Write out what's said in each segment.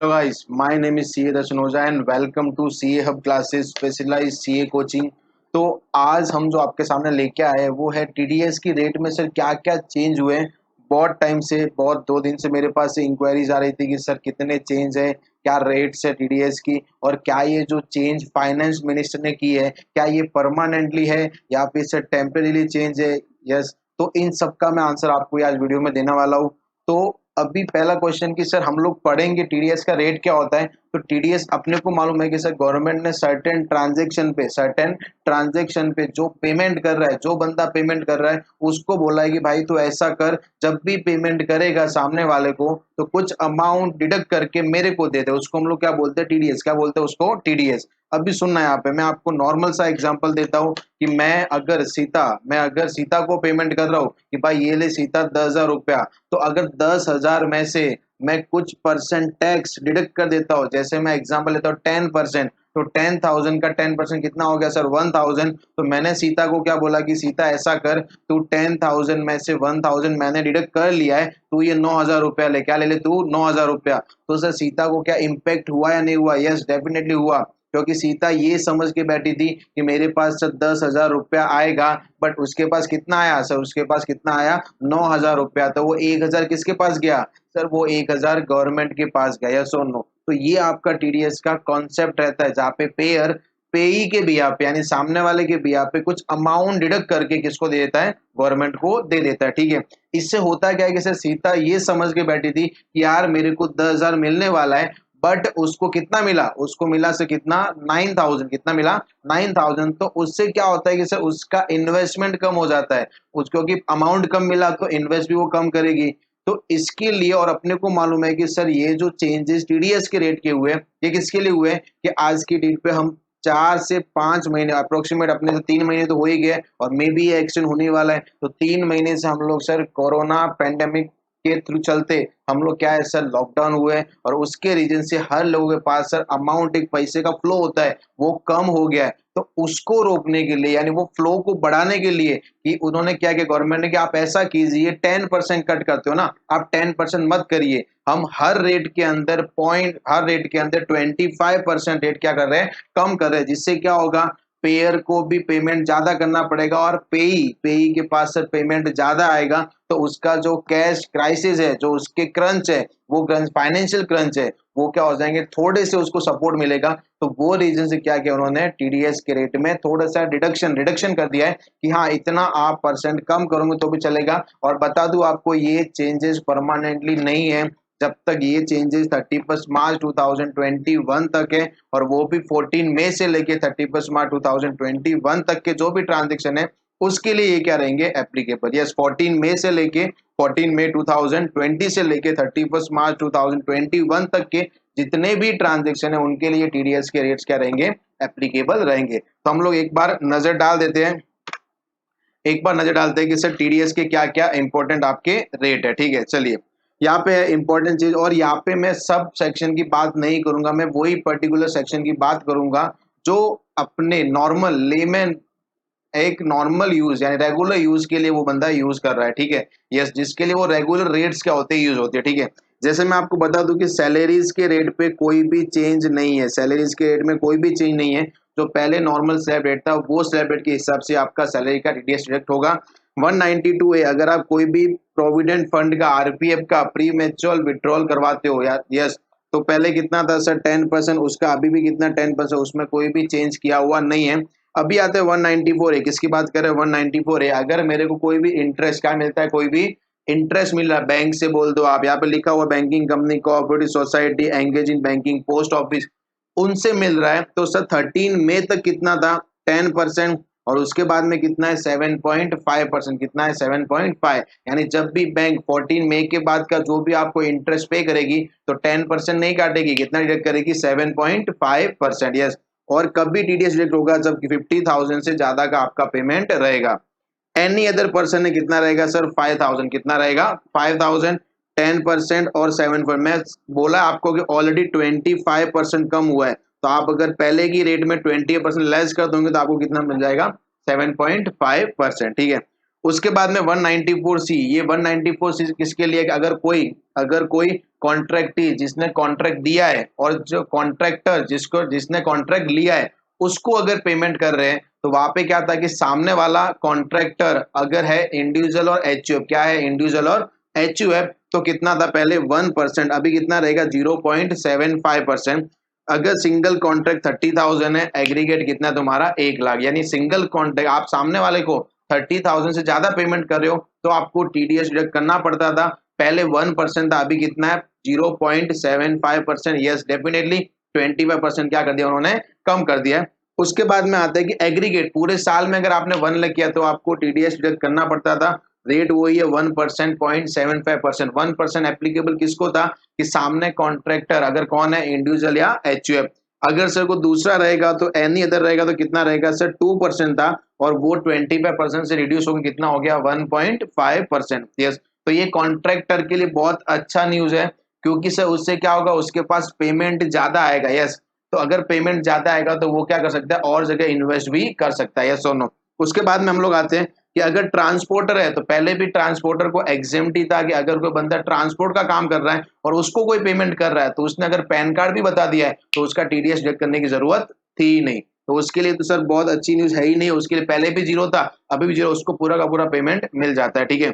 Hello guys, my name is CA Darshan Oza and welcome to CA Hub Classes Specialized CA Coaching। तो आज हम जो आपके सामने लेके आए हैं वो है टीडीएस की रेट में सर क्या क्या चेंज हुए हैं। बहुत टाइम से बहुत 2 दिन से मेरे पास इंक्वायरीज आ रही थी कि सर कितने चेंज है, क्या रेट्स है टीडीएस की, और क्या ये जो चेंज फाइनेंस मिनिस्टर ने की है क्या ये परमानेंटली है या फिर सर टेम्परेली चेंज है। यस, तो इन सब का मैं आंसर आपको आज वीडियो में देने वाला हूँ। तो अभी पहला क्वेश्चन कि सर हम लोग पढ़ेंगे टीडीएस का रेट क्या होता है। तो टीडीएस अपने को मालूम है कि सर गवर्नमेंट ने सर्टेन ट्रांजेक्शन पे जो पेमेंट कर रहा है, जो बंदा पेमेंट कर रहा है उसको बोला है कि भाई तू ऐसा कर, जब भी पेमेंट करेगा सामने वाले को तो कुछ अमाउंट डिडक्ट करके मेरे को दे दे। उसको हम लोग क्या बोलते हैं, टीडीएस। क्या बोलते हैं उसको, टीडीएस। अभी सुनना है यहाँ पे, मैं आपको नॉर्मल सा एग्जांपल देता हूँ कि मैं अगर सीता को पेमेंट कर रहा हूँ कि भाई ये ले सीता 10,000 रुपया, तो अगर 10,000 में से मैं कुछ परसेंट टैक्स डिडक्ट कर देता हूँ, जैसे मैं एग्जांपल लेता हूँ 10%, तो 10,000 का 10% कितना हो गया सर 1,000। तो मैंने सीता को क्या बोला कि सीता ऐसा कर, तू 10,000 में से 1,000 मैंने डिडक्ट कर लिया है, तू ये 9,000 रुपया ले। क्या ले ले तू, 9,000 रुपया। तो सर सीता को क्या इम्पेक्ट हुआ या नहीं हुआ? यस, डेफिनेटली हुआ, क्योंकि सीता ये समझ के बैठी थी कि मेरे पास सर 10,000 रुपया आएगा, बट उसके पास कितना आया सर, उसके पास कितना आया 9,000 रुपया। तो वो 1,000 किसके पास गया सर, वो 1,000 गवर्नमेंट के पास गया। यस और नो? तो ये आपका टीडीएस का कॉन्सेप्ट रहता है, जहाँ पे पेयर पेई के बिहा पे यानी सामने वाले के बिहा पे कुछ अमाउंट डिडक्ट करके किसको दे देता है, गवर्नमेंट को दे देता है। ठीक है, इससे होता क्या है कि सर सीता ये समझ के बैठी थी कि यार मेरे को 10,000 मिलने वाला है, बट उसको कितना मिला, उसको मिला से कितना 9,000। कितना मिला 9,000। तो उससे क्या होता है कि सर उसका इन्वेस्टमेंट कम हो जाता है, उस क्योंकि अमाउंट कम मिला तो इन्वेस्ट भी वो कम करेगी। तो इसके लिए, और अपने को मालूम है कि सर ये जो चेंजेस टीडीएस के रेट के हुए ये किसके लिए हुए कि आज की डेट पे हम 4 से 5 महीने अप्रोक्सीमेट, अपने तो 3 महीने तो हो ही गए और मे बी एक्सटेंड होने वाला है, तो 3 महीने से हम लोग सर कोरोना पेंडेमिक के थ्रू चलते हम लोग क्या है सर लॉकडाउन हुए, और उसके रीजन से हर लोगों के पास सर अमाउंट, एक पैसे का फ्लो होता है वो कम हो गया है। तो उसको रोकने के लिए यानी वो फ्लो को बढ़ाने के लिए कि उन्होंने क्या किया गवर्नमेंट ने कि आप ऐसा कीजिए, 10% कट करते हो ना, आप 10% मत करिए, हम हर रेट के अंदर 25% रेट क्या कर रहे हैं, कम कर रहे हैं। जिससे क्या होगा, पेयर को भी पेमेंट ज्यादा करना पड़ेगा और पेई पेई के पास सर पेमेंट ज्यादा आएगा, तो उसका जो कैश क्राइसिस है, जो उसके क्रंच है, वो फाइनेंशियल क्रंच है, वो क्या हो जाएंगे, थोड़े से उसको सपोर्ट मिलेगा। तो वो रीजन से क्या किया उन्होंने, टीडीएस के रेट में थोड़ा सा रिडक्शन रिडक्शन कर दिया है कि हाँ इतना आप परसेंट कम करोगे तो भी चलेगा। और बता दूं आपको, ये चेंजेस परमानेंटली नहीं है, जब तक ये चेंजेस 31 मार्च 2021 तक है, और वो भी 14 मई से लेके 31 मार्च 2021 तक के जो भी ट्रांजेक्शन है उसके लिए ये क्या रहेंगे, एप्लीकेबल। यस, 14 मई से लेके 14 मई 2020 से लेके 31 मार्च 2021 तक के जितने भी ट्रांजेक्शन है उनके लिए टीडीएस के रेट्स क्या रहेंगे, एप्लीकेबल रहेंगे। तो हम लोग एक बार नजर डालते हैं कि सर टीडीएस के क्या क्या इंपॉर्टेंट आपके रेट है। ठीक है, चलिए यहाँ पे है इंपॉर्टेंट चीज, और यहाँ पे मैं सब सेक्शन की बात नहीं करूंगा, मैं वही पर्टिकुलर सेक्शन की बात करूंगा जो अपने नॉर्मल लेमैन, एक नॉर्मल यूज यानी रेगुलर यूज के लिए वो बंदा यूज कर रहा है। ठीक है, यस, जिसके लिए वो रेगुलर रेट्स क्या होते हैं, यूज होते हैं। ठीक है, जैसे मैं आपको बता दूं कि सैलरीज के रेट पे कोई भी चेंज नहीं है, सैलरीज के रेट में कोई भी चेंज नहीं है। जो पहले नॉर्मल स्लैब रेट था वो स्लैब रेट के हिसाब से आपका सैलरी का टीडीएस डिडक्ट होगा। 192 है, अगर आप कोई भी प्रोविडेंट फंड का आरपीएफ का प्री मैच्योर विड्रॉल करवाते हो या यस, तो पहले कितना था सर 10%, उसका अभी भी कितना 10%, उसमें कोई भी चेंज किया हुआ नहीं है। अभी आते हैं 194 है, किसकी बात कर रहे हैं, 194 है। अगर मेरे को कोई भी इंटरेस्ट क्या मिलता है, कोई भी इंटरेस्ट मिल रहा है बैंक से, बोल दो आप, यहाँ पे लिखा हुआ banking company, cooperative society, engage in banking, post office, उनसे मिल रहा है, तो सर 13 मई तक कितना था 10%, और उसके बाद में कितना है 7.5%। कितना है 7.5, यानी जब भी बैंक 14 मई के बाद का जो भी आपको इंटरेस्ट पे करेगी तो 10% नहीं काटेगी, कितना डिडक्ट करेगी 7.5%। यस, और कब भी टीडीएस डिडक्ट होगा जब 50,000 से ज्यादा का आपका पेमेंट रहेगा। एनी अदर पर्सन ने कितना रहेगा सर 5,000। कितना रहेगा 5,000, 10% और 7%। मैं बोला आपको कि ऑलरेडी 25% कम हुआ है, तो आप अगर पहले की रेट में 20% लेस कर दोगे तो आपको कितना मिल जाएगा 7.5%। ठीक है, उसके बाद में 194C, ये 194C किसके लिए कि अगर कोई कॉन्ट्रैक्टी जिसने कॉन्ट्रैक्ट दिया है और जो कॉन्ट्रैक्टर जिसने कॉन्ट्रैक्ट लिया है उसको अगर पेमेंट कर रहे हैं, तो वहां पे क्या था कि सामने वाला कॉन्ट्रैक्टर अगर है इंडिविजुअल और एचयूएफ, क्या है इंडिविजुअल और एचयूएफ, तो कितना था पहले 1%, अभी कितना रहेगा 0.75%। अगर सिंगल कॉन्ट्रैक्ट 30,000 है, एग्रीगेट कितना तुम्हारा 1 लाख, यानी सिंगल कॉन्ट्रैक्ट आप सामने वाले को 30,000 से ज्यादा पेमेंट कर रहे हो तो आपको टीडीएस डिडक्ट करना पड़ता था। पहले 1% था, अभी कितना है 0.75%। यस डेफिनेटली 25% क्या कर दिया उन्होंने, कम कर दिया है। उसके बाद में आता है कि एग्रीगेट पूरे साल में अगर आपने 1 लाख किया तो आपको टीडीएस डिडक्ट करना पड़ता था। रेट वही है 1%, 0.75%। 1% एप्लीकेबल किसको था कि सामने कॉन्ट्रैक्टर अगर कौन है इंडिविजुअल या एचयूएफ। अगर सर को दूसरा रहेगा तो एनी अदर रहेगा तो कितना रहेगा सर 2% था, और वो 25% से रिड्यूस होकर कितना हो गया 1.5%। यस, तो ये कॉन्ट्रैक्टर के लिए बहुत अच्छा न्यूज है, क्योंकि सर उससे क्या होगा उसके पास पेमेंट ज्यादा आएगा। यस, तो अगर पेमेंट ज्यादा आएगा तो वो क्या कर सकता है और जगह इन्वेस्ट भी कर सकता है। यस और नो। उसके बाद में हम लोग आते हैं कि अगर ट्रांसपोर्टर है तो पहले भी ट्रांसपोर्टर को एग्जेम्प्ट ही था कि अगर कोई बंदा ट्रांसपोर्ट का काम कर रहा है और उसको कोई पेमेंट कर रहा है तो उसने अगर पैन कार्ड भी बता दिया है तो उसका टीडीएस डिडक्ट करने की जरूरत थी ही नहीं। तो उसके लिए तो सर बहुत अच्छी न्यूज है ही नहीं, उसके लिए पहले भी जीरो था अभी भी जीरो, उसको पूरा का पूरा पेमेंट मिल जाता है। ठीक है,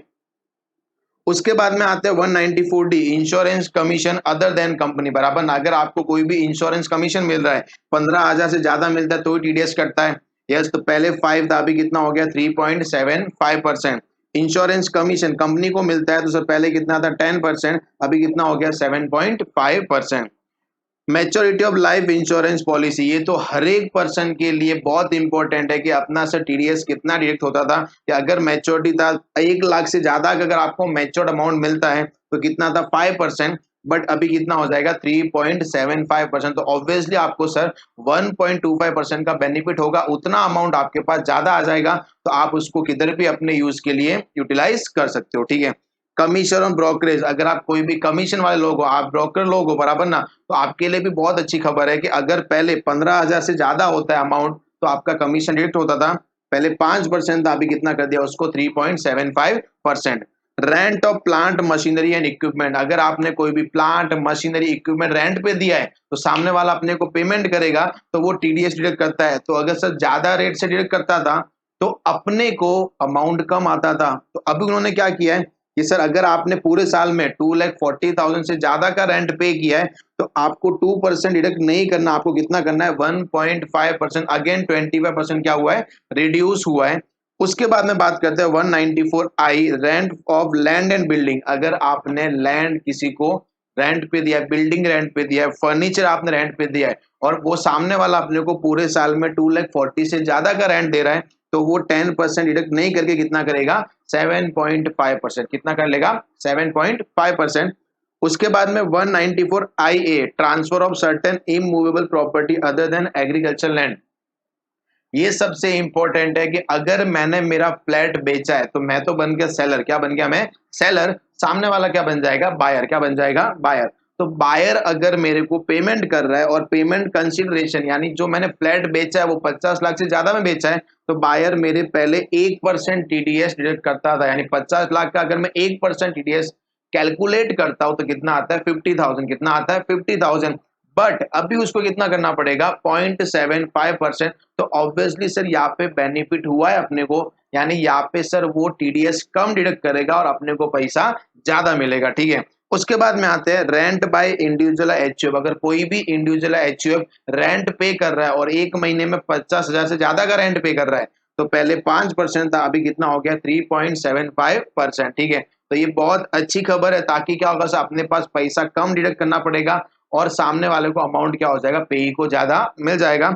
उसके बाद में आते हैं 194D, insurance commission other than company, बराबर ना। अगर आपको कोई भी इंश्योरेंस कमीशन मिल रहा है 15,000 से ज्यादा मिलता है तो ही टीडीएस कटता है। यस, तो पहले 5 था, अभी कितना हो गया 3.75%। इंश्योरेंस कमीशन कंपनी को मिलता है तो सर पहले कितना था 10%, अभी कितना हो गया 7.5%। Maturity of life insurance policy, ये तो हर एक पर्सन के लिए बहुत इंपॉर्टेंट है कि अपना सर टीडीएस कितना डिडक्ट होता था कि अगर मैच्योरिटी था 1 लाख से ज्यादा अगर आपको मैच्योर्ड अमाउंट मिलता है तो कितना था 5%, बट अभी कितना हो जाएगा 3.75%। तो ऑब्वियसली आपको सर 1.25% का बेनिफिट होगा, उतना अमाउंट आपके पास ज्यादा आ जाएगा तो आप उसको किधर भी अपने यूज के लिए यूटिलाइज कर सकते हो। ठीक है, कमीशन ऑन ब्रोकरेज, अगर आप कोई भी कमीशन वाले लोग हो, आप ब्रोकर लोग हो, बराबर ना, तो आपके लिए भी बहुत अच्छी खबर है कि अगर पहले 15,000 से ज्यादा होता है अमाउंट तो आपका कमीशन डिडक्ट होता था। पहले 5% था, अभी कितना कर दिया उसको 3.75%। Rent of plant machinery and equipment, अगर आपने कोई भी प्लांट मशीनरी इक्विपमेंट रेंट पे दिया है तो सामने वाला अपने को पेमेंट करेगा तो वो टीडीएस डिडक्ट करता है। तो अगर सर ज्यादा रेट से डिडक्ट करता था तो अपने को अमाउंट कम आता था। तो अभी उन्होंने क्या किया है कि सर अगर आपने पूरे साल में 2,40,000 से ज्यादा का रेंट पे किया है तो आपको 2% डिडक्ट नहीं करना, आपको कितना करना है 1.5%। अगेन 25% क्या हुआ है, रिड्यूस हुआ है। उसके बाद में बात करते हैं 194I, rent of land and building, अगर आपने लैंड किसी को रेंट पे दिया है, बिल्डिंग रेंट पे दिया है, फर्नीचर आपने रेंट पे दिया है और वो सामने वाला अपने को पूरे साल में 2,40,000 से ज्यादा का रेंट दे रहा है तो वो 10% डिडक्ट नहीं करके कितना करेगा 7.5%। कितना कर लेगा 7.5%। उसके बाद में 194IA, transfer of certain immovable property other than agriculture land, ये सबसे इंपॉर्टेंट है कि अगर मैंने मेरा फ्लैट बेचा है तो मैं तो बन गया सेलर, क्या बन गया मैं सेलर, सामने वाला क्या बन जाएगा बायर, क्या बन जाएगा बायर। तो बायर अगर मेरे को पेमेंट कर रहा है और पेमेंट कंसिडरेशन यानी जो मैंने फ्लैट बेचा है वो 50 लाख से ज्यादा में बेचा है तो बायर मेरे पहले 1% टीडीएस डिडक्ट करता था, यानी 50 लाख का अगर मैं 1% टीडीएस कैलकुलेट करता हूं तो कितना आता है 50,000, कितना आता है 50,000। बट अभी उसको कितना करना पड़ेगा 0.75%। तो ऑब्वियसली सर यहाँ पे बेनिफिट हुआ है अपने को, यानी यहाँ पे सर वो टीडीएस कम डिडक्ट करेगा और अपने को पैसा ज्यादा मिलेगा। ठीक है, उसके बाद में आते हैं रेंट बाय इंडिविजुअल एचयूएफ, अगर कोई भी इंडिविजुअल एचयूएफ रेंट पे कर रहा है और 1 महीने में 50,000 से ज्यादा का रेंट पे कर रहा है तो पहले 5% था, अभी कितना हो गया 3.75%। ठीक है, तो ये बहुत अच्छी खबर है, ताकि क्या होगा सर अपने पास पैसा कम डिडक्ट करना पड़ेगा और सामने वाले को अमाउंट क्या हो जाएगा पेई को ज्यादा मिल जाएगा।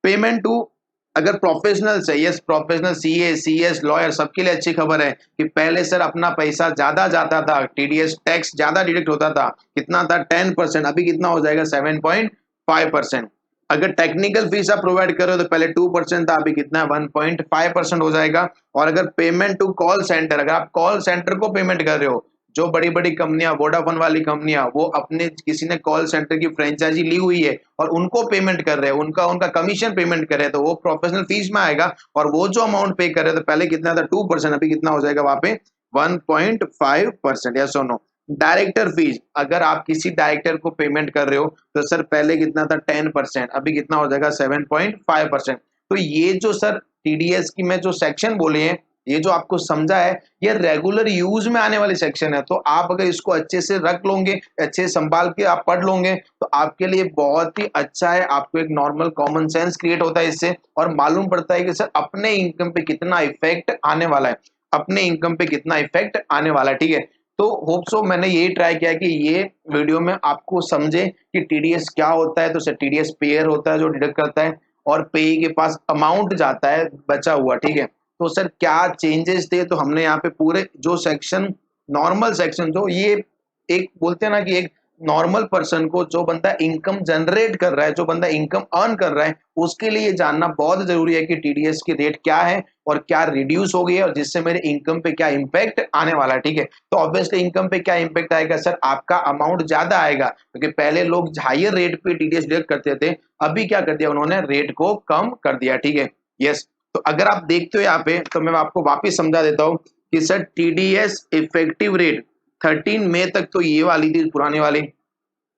पेमेंट टू अगर प्रोफेशनल है, yes professional CA CS lawyer सबके लिए अच्छी खबर है कि पहले सर अपना पैसा ज्यादा जाता था, टीडीएस टैक्स ज्यादा डिडक्ट होता था, कितना था 10%, अभी कितना हो जाएगा 7.5%। अगर टेक्निकल फीस आप प्रोवाइड कर रहे हो तो पहले 2% था, अभी कितना है 1.5% हो जाएगा। और अगर पेमेंट टू कॉल सेंटर, अगर आप कॉल सेंटर को पेमेंट कर रहे हो जो बड़ी बड़ी कंपनियां, वोडाफोन वाली कंपनियां, वो अपने किसी ने कॉल सेंटर की फ्रेंचाइजी ली हुई है और उनको पेमेंट कर रहे हैं, उनका उनका कमीशन पेमेंट कर रहे हैं, तो वो प्रोफेशनल फीस में आएगा। और वो जो अमाउंट पे कर रहे थे पहले कितना था 2%, अभी कितना हो जाएगा वहां पे 1.5%। यस और नो। डायरेक्टर फीस, अगर आप किसी डायरेक्टर को पेमेंट कर रहे हो तो सर पहले कितना था 10%, अभी कितना हो जाएगा 7.5%। तो ये जो सर टीडीएस की मैं जो सेक्शन बोले हैं, ये जो आपको समझा है, ये रेगुलर यूज में आने वाली सेक्शन है। तो आप अगर इसको अच्छे से रख लोगे, अच्छे से संभाल के आप पढ़ लोगे, तो आपके लिए बहुत ही अच्छा है। आपको एक नॉर्मल कॉमन सेंस क्रिएट होता है इससे, और मालूम पड़ता है कि सर अपने इनकम पे कितना इफेक्ट आने वाला है, अपने इनकम पे कितना इफेक्ट आने वाला है। ठीक है, तो होप सो मैंने यही ट्राई किया कि ये वीडियो में आपको समझे कि टीडीएस क्या होता है। तो सर टीडीएस पेयर होता है जो डिडक्ट करता है, और पेई के पास अमाउंट जाता है बचा हुआ। ठीक है, तो सर क्या चेंजेस थे, तो हमने यहाँ पे पूरे जो सेक्शन, नॉर्मल सेक्शन, जो ये एक बोलते हैं ना कि एक नॉर्मल पर्सन को, जो बंदा इनकम जनरेट कर रहा है, जो बंदा इनकम अर्न कर रहा है, उसके लिए जानना बहुत जरूरी है कि टीडीएस की रेट क्या है और क्या रिड्यूस हो गई है, और जिससे मेरे इनकम पे क्या इम्पैक्ट आने वाला है। ठीक है, तो ऑब्वियसली इनकम पे क्या इम्पैक्ट आएगा सर, आपका अमाउंट ज्यादा आएगा, क्योंकि पहले लोग हायर रेट पे टीडीएस डिडक्ट करते थे, अभी क्या कर दिया उन्होंने, रेट को कम कर दिया। ठीक है, यस। तो अगर आप देखते हो यहाँ पे, तो मैं आपको वापस समझा देता हूँ कि सर टीडीएस इफेक्टिव रेट 13 मई तक तो ये वाली थी, पुरानी वाली।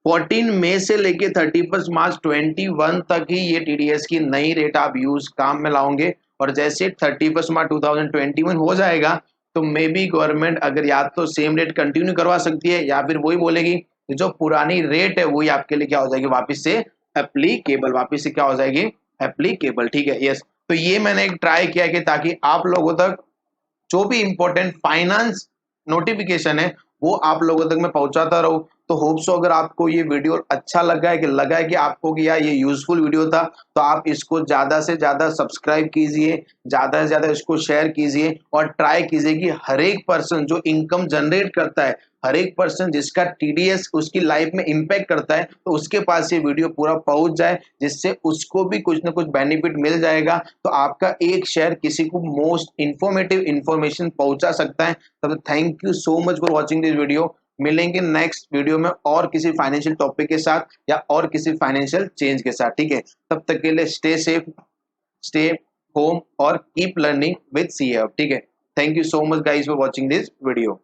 14 मई से लेके 31 मार्च 21 तक ही ये टीडीएस की नई रेट आप यूज काम में लाओगे। और जैसे 31 मार्च 2021 हो जाएगा, तो मे बी गवर्नमेंट अगर या तो सेम रेट कंटिन्यू करवा सकती है, या फिर वही बोलेगी कि जो पुरानी रेट है वही आपके लिए क्या हो जाएगी, वापस से एप्लीकेबल, वापस से क्या हो जाएगी, एप्लीकेबल। ठीक है, यस। तो ये मैंने एक ट्राई किया कि ताकि आप लोगों तक जो भी इंपॉर्टेंट फाइनेंस नोटिफिकेशन है वो आप लोगों तक मैं पहुंचाता रहूं। तो होप सो अगर आपको ये वीडियो अच्छा लगा है कि आपको कि यार ये यूजफुल वीडियो था, तो आप इसको ज्यादा से ज्यादा सब्सक्राइब कीजिए, ज्यादा से ज्यादा इसको शेयर कीजिए, और ट्राई कीजिए कि हर एक पर्सन जो इनकम जनरेट करता है, हर एक पर्सन जिसका टीडीएस उसकी लाइफ में इंपैक्ट करता है, तो उसके पास ये वीडियो पूरा पहुंच जाए, जिससे उसको भी कुछ ना कुछ बेनिफिट मिल जाएगा। तो आपका एक शेयर किसी को मोस्ट इंफॉर्मेटिव इंफॉर्मेशन पहुंचा सकता है। तब thank you so much for watching this video. मिलेंगे नेक्स्ट वीडियो में और किसी फाइनेंशियल टॉपिक के साथ, या और किसी फाइनेंशियल चेंज के साथ। ठीक है, तब तक के लिए स्टे सेफ, स्टे होम, और कीप लर्निंग विद सी। ठीक है, thank you so much guys for watching this video.